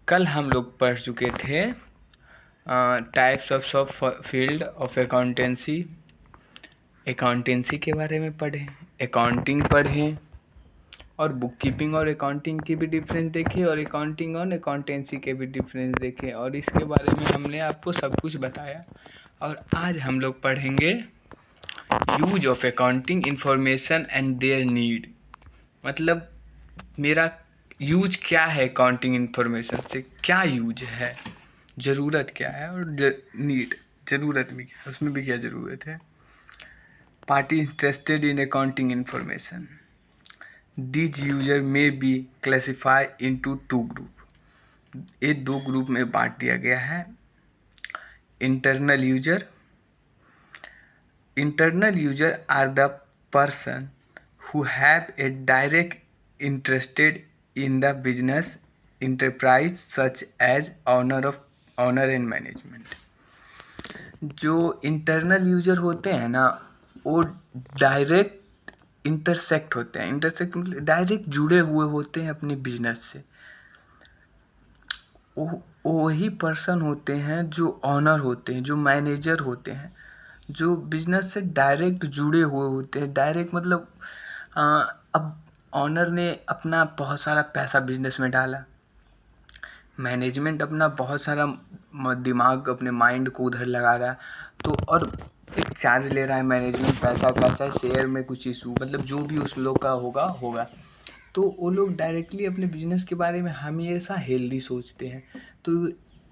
कल हम लोग पढ़ चुके थे टाइप्स ऑफ सब फील्ड ऑफ अकाउंटेंसी के बारे में पढ़े, अकाउंटिंग पढ़े और बुक कीपिंग और अकाउंटिंग की भी डिफरेंस देखे और अकाउंटिंग और अकाउंटेंसी के भी डिफरेंस देखे और इसके बारे में हमने आपको सब कुछ बताया। और आज हम लोग पढ़ेंगे use of accounting information and their need. मतलब मेरा यूज क्या है अकाउंटिंग इंफॉर्मेशन से, क्या यूज है, ज़रूरत क्या है और नीड, ज़रूरत में क्या है, उसमें भी क्या ज़रूरत है। Party interested in accounting information, this user may be classify into two group. ये दो ग्रुप में बांट दिया गया है। Internal user are the person who have a direct interested in the business enterprise such as owner and management। जो internal user होते हैं ना, वो डायरेक्ट इंटरसेक्ट होते हैं। इंटरसेक्ट मतलब डायरेक्ट जुड़े हुए होते हैं अपने बिजनेस से। वही पर्सन होते हैं जो ऑनर होते हैं, जो मैनेजर होते हैं, जो बिजनेस से डायरेक्ट जुड़े हुए होते हैं। डायरेक्ट मतलब अब ऑनर ने अपना बहुत सारा पैसा बिजनेस में डाला, मैनेजमेंट अपना बहुत सारा दिमाग, अपने माइंड को उधर लगा रहा है, तो और एक चार्ज ले रहा है मैनेजमेंट पैसा का, चाहे शेयर में कुछ इशू, मतलब जो भी उस लोग का होगा। तो वो लोग डायरेक्टली अपने बिजनेस के बारे में हमेशा हेल्दी सोचते हैं। तो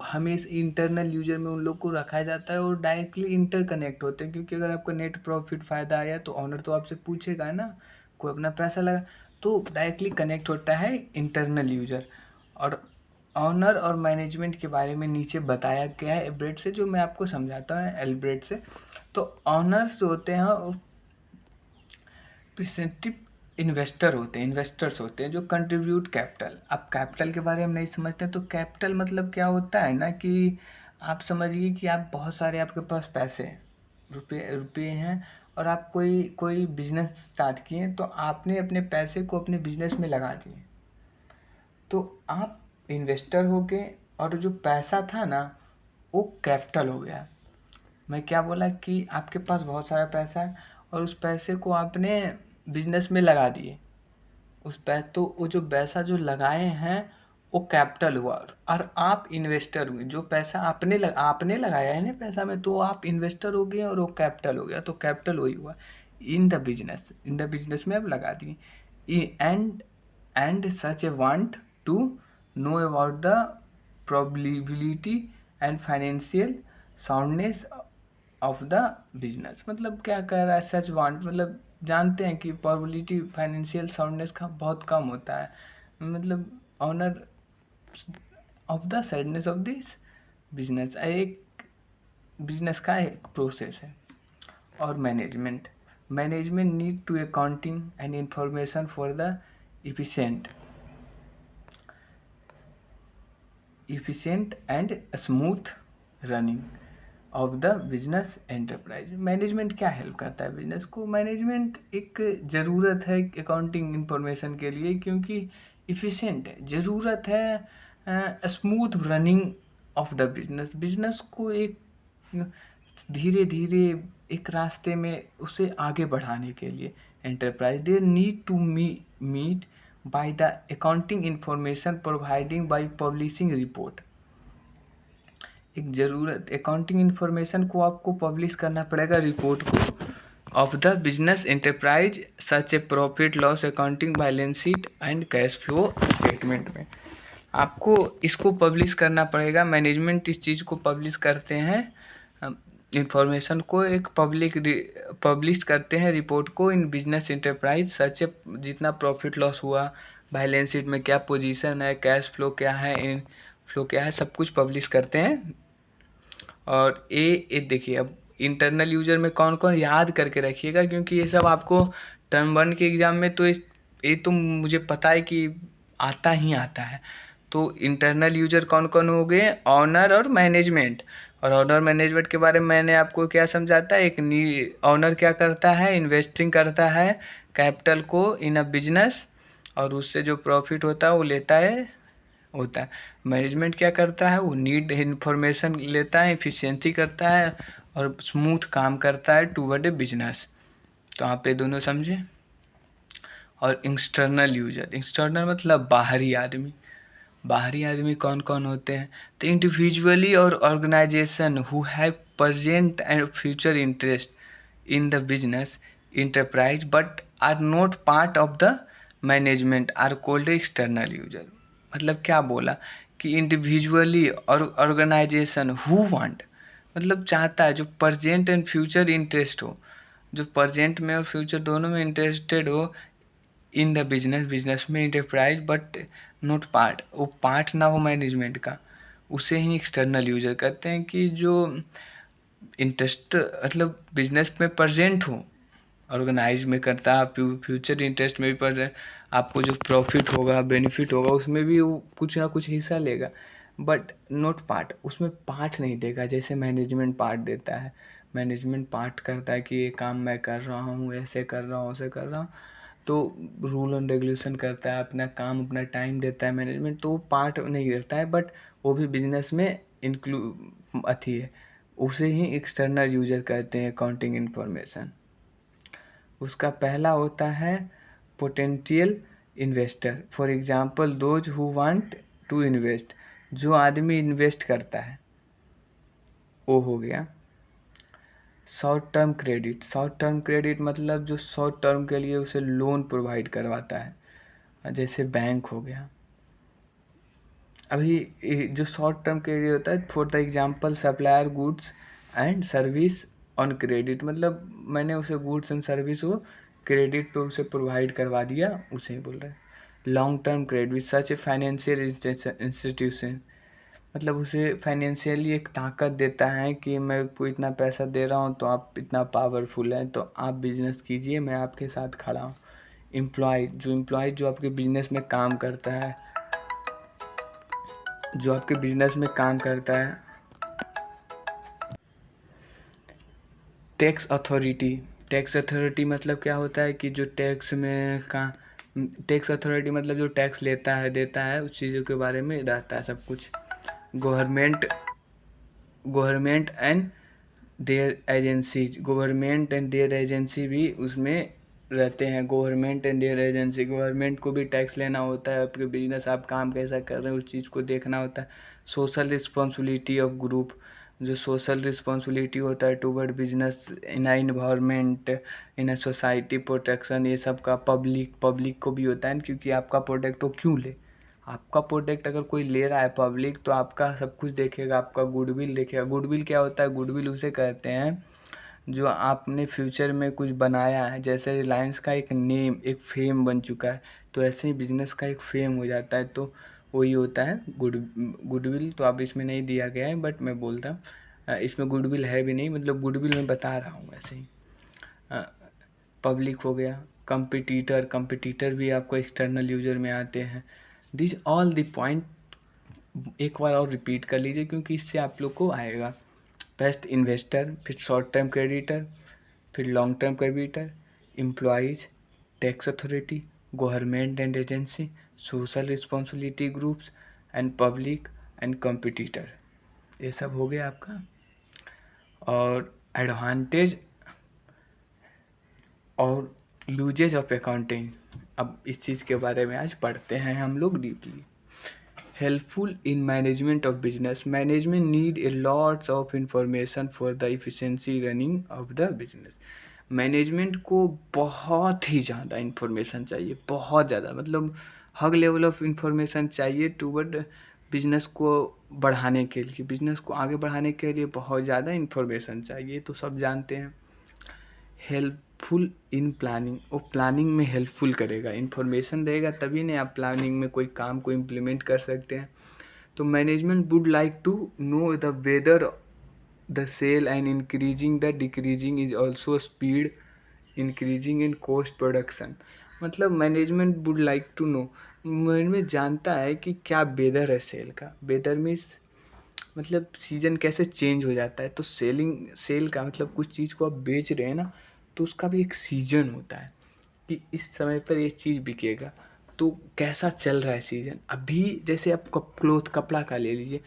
हमेशा इंटरनल यूजर में उन लोग को रखा जाता है और डायरेक्टली इंटरकनेक्ट होते हैं, क्योंकि अगर आपका नेट प्रॉफिट फ़ायदा आया तो ऑनर तो आपसे पूछेगा ना, कोई अपना पैसा लगा, तो डायरेक्टली कनेक्ट होता है इंटरनल यूजर। और ऑनर और मैनेजमेंट के बारे में नीचे बताया गया है एल्ब्रेट से, जो मैं आपको समझाता हूँ एल्ब्रेट से। तो ऑनर्स जो होते हैं प्रेजेंटिव इन्वेस्टर्स होते हैं जो कंट्रीब्यूट कैपिटल। अब कैपिटल के बारे में नहीं समझते, तो कैपिटल मतलब क्या होता है ना, कि आप समझिए कि आप बहुत सारे आपके पास पैसे हैं, रुपये हैं, और आप कोई बिजनेस स्टार्ट किए, तो आपने अपने पैसे को अपने बिजनेस में लगा दिए, तो आप इन्वेस्टर हो गए और जो पैसा था ना वो कैपिटल हो गया। मैं क्या बोला कि आपके पास बहुत सारा पैसा है और उस पैसे को आपने बिजनेस में लगा दिए, तो वो जो पैसा जो लगाए हैं वो कैपिटल हुआ, और आप इन्वेस्टर हुए। जो पैसा आपने लगाया है ना पैसा में, तो आप इन्वेस्टर हो गए और वो कैपिटल हो गया, तो कैपिटल वही हुआ इन द बिजनेस में आप लगा दिए। And such a want to know about the probability and financial soundness of the business. मतलब क्या कह रहा है, सच वांट मतलब जानते हैं कि प्रोबेबिलिटी फाइनेंशियल साउंडनेस का बहुत कम होता है, मतलब owner of the sadness of this business, एक बिजनेस का एक प्रोसेस है। और management need to accounting and information for the efficient and smooth running of the business enterprise. Management क्या हेल्प करता है बिजनेस को? मैनेजमेंट एक ज़रूरत है अकाउंटिंग इंफॉर्मेशन के लिए, क्योंकि इफ़िशिएंट है, ज़रूरत है smooth running of the business को एक धीरे धीरे एक रास्ते में उसे आगे बढ़ाने के लिए enterprise they need to meet by the accounting information providing by publishing report. एक ज़रूरत अकाउंटिंग इन्फॉर्मेशन को आपको पब्लिश करना पड़ेगा, रिपोर्ट को, of the business enterprise such A profit loss accounting balance sheet and cash flow statement में आपको इसको पब्लिश करना पड़ेगा। मैनेजमेंट इस चीज़ को पब्लिश करते हैं, इंफॉर्मेशन को एक पब्लिश करते हैं, रिपोर्ट को, इन बिजनेस एंटरप्राइज सच ए, जितना प्रॉफिट लॉस हुआ, बैलेंस शीट में क्या पोजीशन है, कैश फ्लो क्या है, इन फ्लो क्या है, सब कुछ पब्लिश करते हैं। और ये देखिए, अब इंटरनल यूजर में कौन कौन याद करके रखिएगा, क्योंकि ये सब आपको टर्म 1 के एग्ज़ाम में तो ये तो मुझे पता है कि आता ही आता है। तो इंटरनल यूजर कौन कौन हो गए? ऑनर और मैनेजमेंट। और ऑनर मैनेजमेंट के बारे में मैंने आपको क्या समझाता है, एक ऑनर क्या करता है, इन्वेस्टिंग करता है कैपिटल को इन अ बिजनेस, और उससे जो प्रॉफिट होता है वो लेता है, होता है। मैनेजमेंट क्या करता है, वो नीड इन्फॉर्मेशन लेता है, एफिशिएंसी करता है और स्मूथ काम करता है टूवर्ड ए बिजनेस। तो आप ये दोनों समझे। और एक्सटर्नल यूजर, एक्सटर्नल मतलब बाहरी आदमी। बाहरी आदमी कौन कौन होते हैं, तो इंडिविजुअली और organisation who have present and future interest in the business enterprise but are not part of the management are called external user. मतलब क्या बोला कि इंडिविजुअली और ऑर्गेनाइजेशन हु वांट मतलब चाहता है, जो प्रेजेंट एंड फ्यूचर इंटरेस्ट हो, जो प्रेजेंट में और फ्यूचर दोनों में इंटरेस्टेड हो इन द बिजनेस, बिजनेस में इंटरप्राइज बट नॉट पार्ट, वो पार्ट ना हो मैनेजमेंट का, उसे ही एक्सटर्नल यूजर कहते हैं। कि जो इंटरेस्ट मतलब बिजनेस में प्रेजेंट हो, ऑर्गेनाइज में करता है, फ्यूचर इंटरेस्ट में भी प्रेजेंट, आपको जो प्रॉफिट होगा बेनिफिट होगा उसमें भी वो कुछ ना कुछ हिस्सा लेगा, बट नॉट पार्ट, उसमें पार्ट नहीं देगा जैसे मैनेजमेंट पार्ट देता है। मैनेजमेंट पार्ट करता है कि ये काम मैं कर रहा हूँ, ऐसे कर रहा हूँ, ऐसे कर रहा हूँ, तो रूल एंड रेगुलेशन करता है, अपना काम अपना टाइम देता है मैनेजमेंट, तो वो पार्ट नहीं रहता है, बट वो भी बिजनेस में इंक्लूड अथी है, उसे ही एक्सटर्नल यूजर कहते हैं अकाउंटिंग इन्फॉर्मेशन। उसका पहला होता है potential investor, for example those who want to invest, जो आदमी इन्वेस्ट करता है वो हो गया। Short term credit, short term credit मतलब जो शॉर्ट टर्म के लिए उसे लोन प्रोवाइड करवाता है, जैसे बैंक हो गया। अभी जो शॉर्ट टर्म क्रेडिट होता है, for the example supplier goods and service on credit, मतलब मैंने उसे गुड्स एंड सर्विस को क्रेडिट पे उसे प्रोवाइड करवा दिया, उसे ही बोल रहे हैं। Long term credit such a financial institution, मतलब उसे फाइनेंशियली एक ताकत देता है कि मैं आपको इतना पैसा दे रहा हूँ तो आप इतना पावरफुल हैं, तो आप बिजनेस कीजिए, मैं आपके साथ खड़ा हूँ। एम्प्लॉय जो आपके बिजनेस में काम करता है, जो आपके बिजनेस में काम करता है। टैक्स अथॉरिटी मतलब क्या होता है कि जो टैक्स अथॉरिटी मतलब जो टैक्स लेता है देता है, उस चीज़ों के बारे में रहता है सब कुछ। Government government and government and their agency भी उसमें रहते हैं। Government and their agency, government को भी टैक्स लेना होता है, आपके बिजनेस आप काम कैसा कर रहे हैं उस चीज़ को देखना होता है। सोशल रिस्पॉन्सिबिलिटी ऑफ ग्रुप, जो सोशल रिस्पॉन्सिबिलिटी होता है toward business in a environment in a society, protection, ये सब का पब्लिक को भी होता है, क्योंकि आपका प्रोडक्ट वो क्यों ले, आपका प्रोडक्ट अगर कोई ले रहा है पब्लिक तो आपका सब कुछ देखेगा, आपका गुडविल देखेगा। गुडविल क्या होता है, गुडविल उसे कहते हैं जो आपने फ्यूचर में कुछ बनाया है, जैसे रिलायंस का एक नेम एक फेम बन चुका है, तो ऐसे ही बिजनेस का एक फेम हो जाता है, तो वही होता है गुडविल। तो अब इसमें नहीं दिया गया है, बट मैं बोलता हूँ इसमें गुडविल है भी नहीं, मतलब गुडविल मैं बता रहा हूँ ऐसे ही। पब्लिक हो गया। कंपिटिटर भी आपको एक्सटर्नल यूजर में आते हैं। दिस ऑल द पॉइंट एक बार और रिपीट कर लीजिए, क्योंकि इससे आप लोग को आएगा। बेस्ट इन्वेस्टर, फिर शॉर्ट टर्म क्रेडिटर, फिर long term creditor, employees, tax authority, government and agency, social responsibility groups and public and competitor. ये सब हो गया आपका। और एडवांटेज और लूजेज ऑफ अकाउंटिंग, अब इस चीज़ के बारे में आज पढ़ते हैं हम लोग deeply. Helpful in management of business, management need a lots of information for the efficiency running of the business. Management को बहुत ही ज़्यादा इंफॉर्मेशन चाहिए, बहुत ज़्यादा, मतलब हर लेवल ऑफ इंफॉर्मेशन चाहिए टूवर्ड बिजनेस को बढ़ाने के लिए, बिजनेस को आगे बढ़ाने के लिए बहुत ज़्यादा इंफॉर्मेशन चाहिए, तो सब जानते हैं। हेल्पफुल इन प्लानिंग, वो प्लानिंग में हेल्पफुल करेगा, इन्फॉर्मेशन रहेगा तभी नहीं आप प्लानिंग में कोई काम को इम्प्लीमेंट कर सकते हैं। तो management would like to know the whether the sale and increasing the decreasing is also speed increasing in cost production. मतलब management would like to know, management जानता है कि क्या वेदर है सेल का। वेदर मीन्स मतलब सीजन कैसे change हो जाता है, तो सेल का मतलब कुछ चीज़ को आप बेच रहे हैं ना, तो उसका भी एक सीजन होता है कि इस समय पर ये चीज़ बिकेगा। तो कैसा चल रहा है सीजन अभी। जैसे आप क्लोथ कपड़ा का ले लीजिए,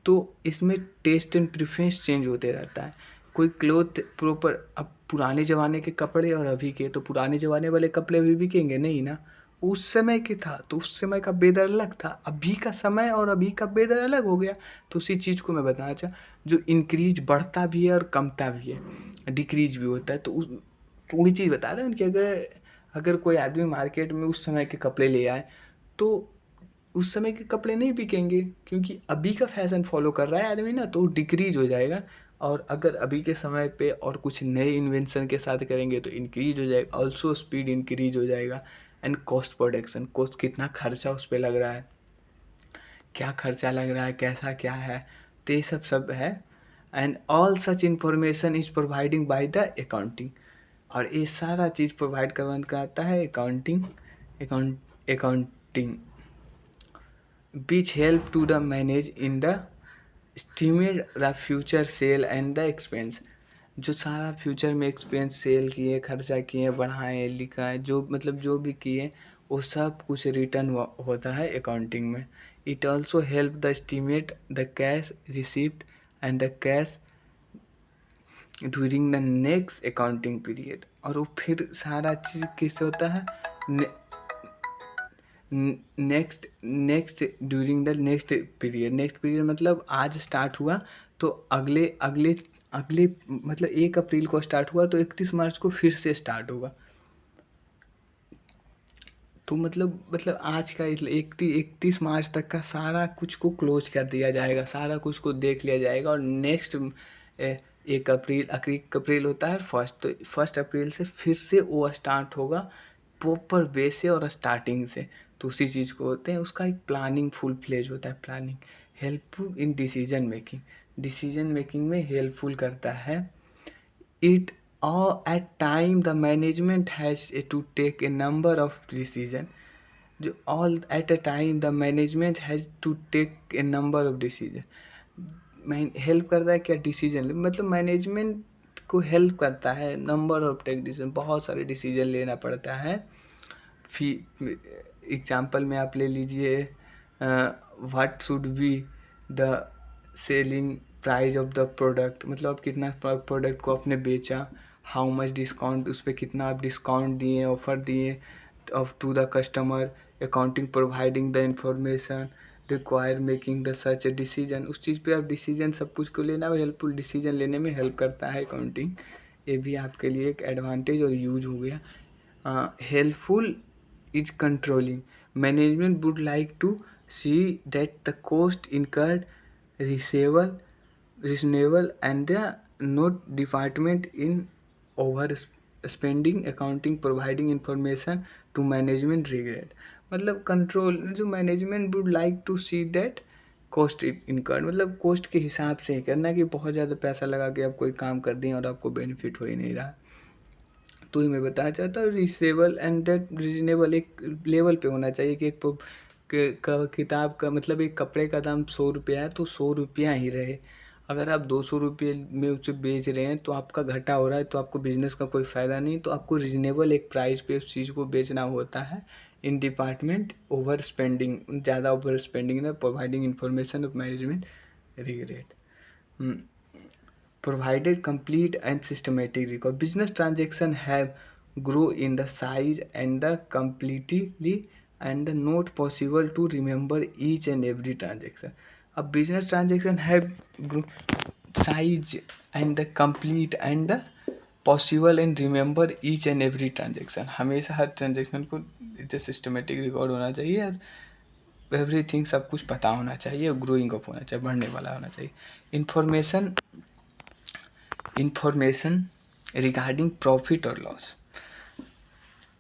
तो इसमें टेस्ट एंड प्रेफरेंस चेंज होते रहता है। कोई क्लोथ प्रॉपर, अब पुराने ज़माने के कपड़े और अभी के, तो पुराने ज़माने वाले कपड़े अभी बिकेंगे नहीं ना। उस समय के था तो उस समय का वेदर अलग था, अभी का समय और अभी का वेदर अलग हो गया। तो उसी चीज़ को मैं बताना चाह, जो इंक्रीज बढ़ता भी है और कमता भी है, डिक्रीज भी होता है। तो वही चीज़ बता रहे हैं कि अगर अगर कोई आदमी मार्केट में उस समय के कपड़े ले आए, तो उस समय के कपड़े नहीं बिकेंगे, क्योंकि अभी का फैशन फॉलो कर रहा है आदमी ना, तो डिक्रीज हो जाएगा। और अगर अभी के समय पे और कुछ नए इन्वेंशन के साथ करेंगे तो इंक्रीज हो जाएगा, ऑल्सो स्पीड इंक्रीज हो जाएगा। एंड कॉस्ट प्रोडक्शन, कॉस्ट कितना खर्चा उस पर लग रहा है, क्या खर्चा लग रहा है, कैसा क्या है, तो ये सब है। And all such information is providing bye the accounting, और ये सारा चीज़ प्रोवाइड करवाता है accounting. Accounting which help to the manage in the estimate the future sale and the expense। जो सारा फ्यूचर में एक्सपेंस, सेल किए, खर्चा किए, बढ़ाए, लिखाए, जो मतलब जो भी किए, वो सब कुछ रिटर्न होता है अकाउंटिंग में। It also help the estimate the cash receipt and the cash during the next accounting period. और वो फिर सारा चीज़ किससे होता है, next next during the next period. Next period मतलब आज स्टार्ट हुआ तो अगले अगले अगले मतलब 1 अप्रैल को स्टार्ट हुआ तो 31 मार्च को फिर से स्टार्ट होगा। तो मतलब आज का 31 मार्च तक का सारा कुछ को क्लोज कर दिया जाएगा, सारा कुछ को देख लिया जाएगा। और नेक्स्ट 1 अप्रैल होता है फर्स्ट, तो 1 अप्रैल से फिर से वो स्टार्ट होगा प्रॉपर वे से और स्टार्टिंग से। तो उसी चीज़ को होते हैं, उसका एक प्लानिंग फुल फ्लेज होता है। Planning helpful in decision making, decision making में हेल्पफुल करता है। It or at time the management has to take a number of decision। जो all at a time the management has to take a number of decision। Help करता है क्या, decision मतलब management को help करता है नंबर ऑफ टेक डिसीजन, बहुत सारे डिसीजन लेना पड़ता है। फी एग्जाम्पल में आप ले लीजिए, what should be the selling price of the product, मतलब आप कितना प्रोडक्ट को आपने बेचा, हाउ मच डिस्काउंट, उस पर कितना आप डिस्काउंट दिए, ऑफर दिए off to the customer. Accounting providing the information require making the such a decision. उस चीज़ पे आप डिसीजन सब कुछ को लेना हेल्पफुल, डिसीजन लेने में हेल्प करता है अकाउंटिंग। ये भी आपके लिए एक एडवांटेज और यूज हो गया। Helpful is controlling। Management would like to see that the cost incurred reasonable and the not department in overspending। Accounting providing information to management regret, मतलब कंट्रोल, जो management would like to see that cost incurred, मतलब cost के हिसाब से ही करना, कि बहुत ज़्यादा पैसा लगा के आप कोई काम कर दिए और आपको बेनिफिट हो ही नहीं रहा। तो ही मैं बताना चाहता हूँ रिसेबल एंड डेट रीजनेबल एक लेवल पे होना चाहिए, कि किताब का मतलब एक कपड़े का दाम 100 रुपया है तो 100 रुपया ही रहे। अगर आप 200 रुपये में उसे बेच रहे हैं तो आपका घाटा हो रहा है, तो आपको बिजनेस का कोई फ़ायदा नहीं। तो आपको रीजनेबल एक प्राइस पे उस चीज़ को बेचना होता है। इन डिपार्टमेंट ओवर स्पेंडिंग, ज़्यादा ओवर स्पेंडिंग ना, providing information of management regret. Provided complete and systematic record, business transactions have grow in the size and the completely and the not possible to remember each and every transaction। A business transaction have grow size and the complete and the possible and remember each and every transaction. हमेशा हर transaction को systematic record होना चाहिए और everything सब कुछ पता होना चाहिए, ग्रोइंग अप होना चाहिए, बढ़ने वाला होना चाहिए। इंफॉर्मेशन रिगार्डिंग प्रॉफिट और लॉस,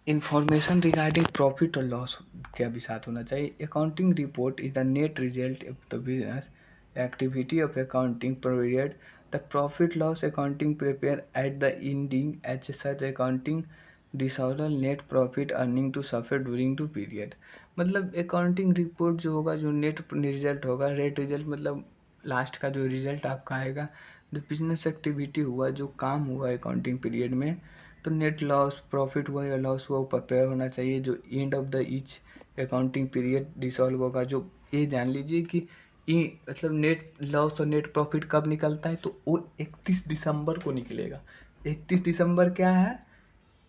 इंफॉर्मेशन रिगार्डिंग प्रॉफिट और लॉस के भी साथ होना चाहिए। Accounting report is the net result of the business activity of accounting period. The profit loss accounting prepare at the ending each such accounting disorder net profit earning to suffer during to period. मतलब accounting report जो होगा, जो net result होगा, rate result मतलब last का जो result आपका आएगा, जो बिजनेस एक्टिविटी हुआ, जो काम हुआ अकाउंटिंग पीरियड में, तो नेट लॉस, प्रॉफिट हुआ या लॉस हुआ, वो प्रिपेयर होना चाहिए। जो end of the each accounting period dissolve होगा। जो ये जान लीजिए कि मतलब नेट लॉस और नेट प्रॉफिट कब निकलता है, तो वो 31 दिसंबर को निकलेगा। 31 दिसंबर क्या है?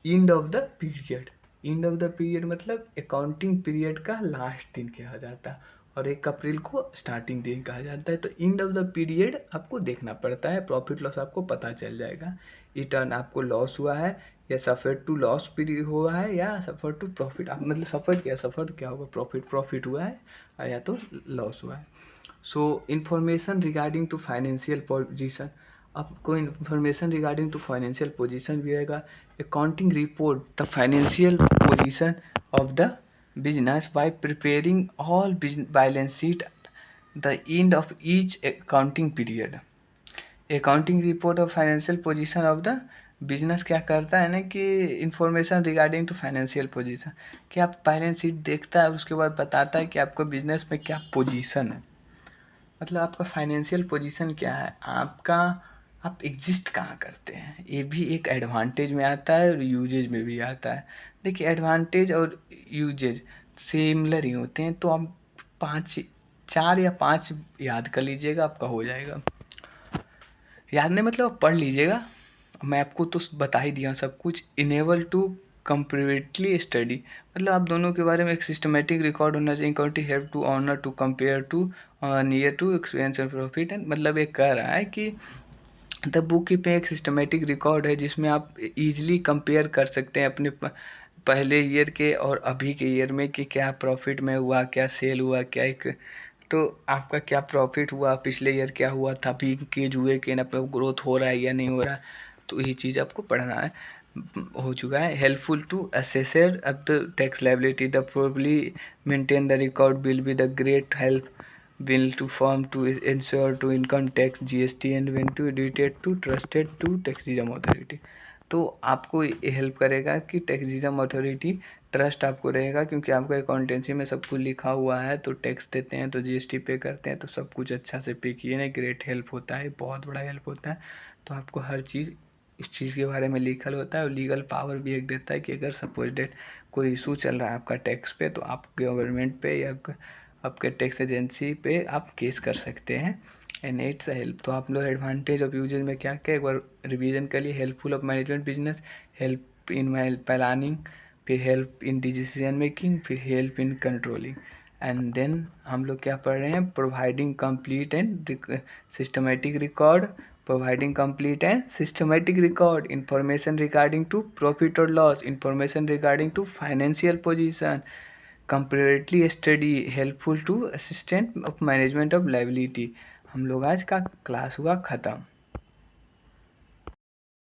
End of the period. End of the period मतलब अकाउंटिंग पीरियड का लास्ट दिन कहा जाता है, और 1 अप्रैल को स्टार्टिंग दिन कहा जाता है। तो एंड ऑफ द पीरियड आपको देखना पड़ता है, प्रॉफिट लॉस आपको पता चल जाएगा। रिटर्न आपको लॉस हुआ है या सफ़र टू लॉस पीरियड हुआ है या सफ़र टू प्रॉफिट, आप मतलब सफ़र क्या होगा, प्रॉफिट हुआ है या तो लॉस हुआ है। So information regarding to financial position, आपको information regarding to financial position भी आएगा। Accounting report the financial position of the business by preparing all balance sheet the end of each accounting period. Accounting report of financial position of the business क्या करता है ना कि information regarding to financial position, कि आप balance sheet देखता है, उसके बाद बताता है कि आपको बिजनेस में क्या पोजीशन है, मतलब आपका फाइनेंशियल पोजीशन क्या है, आपका आप एग्जिस्ट कहाँ करते हैं। ये भी एक एडवांटेज में आता है और यूजेज में भी आता है। देखिए एडवांटेज और यूजेज सिमिलर ही होते हैं, तो आप 4 या 5 याद कर लीजिएगा, आपका हो जाएगा। याद नहीं मतलब आप पढ़ लीजिएगा, मैं आपको तो बता ही दिया सब कुछ। इनेबल टू कंपेरेटली स्टडी, मतलब आप दोनों के बारे में एक सिस्टमेटिक रिकॉर्ड होना चाहिए। Accounting have to owner to compare to near to experience and profit and, मतलब ये कह रहा है कि the book keeping systematic record है जिसमें आप इजीली कंपेयर कर सकते हैं अपने पहले ईयर के और अभी के ईयर में कि क्या प्रॉफिट में हुआ, क्या सेल हुआ, क्या एक तो आपका क्या प्रॉफिट हुआ, पिछले ईयर क्या हुआ था, अभी इंक्रीज हुए कि आपका ग्रोथ हो रहा है या नहीं हो रहा है। तो ये चीज़ आपको पढ़ना है, हो चुका है। हेल्पफुल टू असेसर अब the tax liability the probably maintain the record will be the great help will to firm to ensure to income tax GST and when to edited to trusted to taxation authority। तो आपको ये help करेगा कि taxation authority trust आपको रहेगा, क्योंकि आपका accountancy में सब कुछ लिखा हुआ है, तो टैक्स देते हैं तो जीएसटी पे करते हैं, तो सब कुछ अच्छा से पे किए ना, ग्रेट हेल्प होता है, बहुत बड़ा हेल्प होता है। तो आपको हर चीज़ इस चीज़ के बारे में लिखल होता है, और लीगल पावर भी एक देता है कि अगर सपोज डेट कोई इशू चल रहा है आपका टैक्स पे, तो आप गवर्नमेंट पे या आपके टैक्स एजेंसी पे आप केस कर सकते हैं। एंड इट्स हेल्प, तो आप लोग एडवांटेज ऑफ यूजेज में क्या क्या एक बार रिवीजन कर लिए। Helpful of management business, help in planning, फिर हेल्प इन डिसीजन मेकिंग, फिर help in controlling, and then हम लोग क्या पढ़ रहे हैं, providing complete and systematic record, providing complete and systematic record, information regarding to profit or loss, information regarding to financial position, comparatively study, helpful to assistant of management of liability। हम लोग आज का क्लास हुआ ख़त्म।